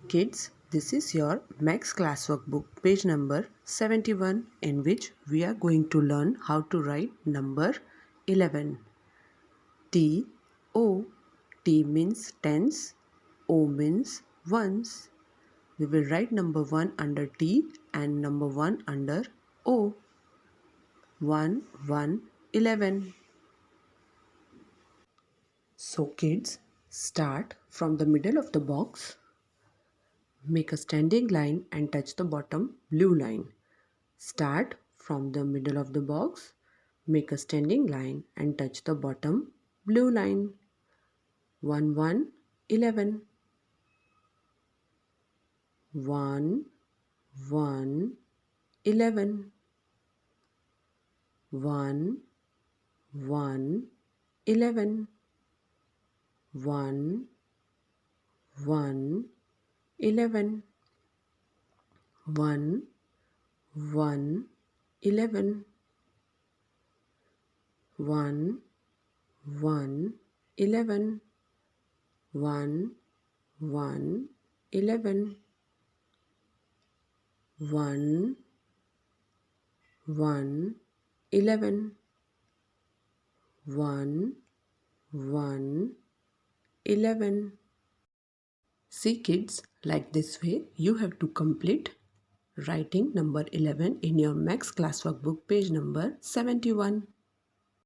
Kids, this is your Max Classwork book page number 71 in which we are going to learn how to write number 11. T O T means tens, O means ones. We will write number 1 under T and number 1 under O. 1 1 11. So kids, start from the middle of the box. Make a standing line and touch the bottom blue line. Start from the middle of the box. Make a standing line and touch the bottom blue line. 1 1 11. 1 1 11. 1 1 11. 1 1 11. 1 1 11. 1 1 11. 1 1 11. 1 1 11. 1 1 11. See kids, like this way you have to complete writing number 11 in your Max Classwork book page number 71.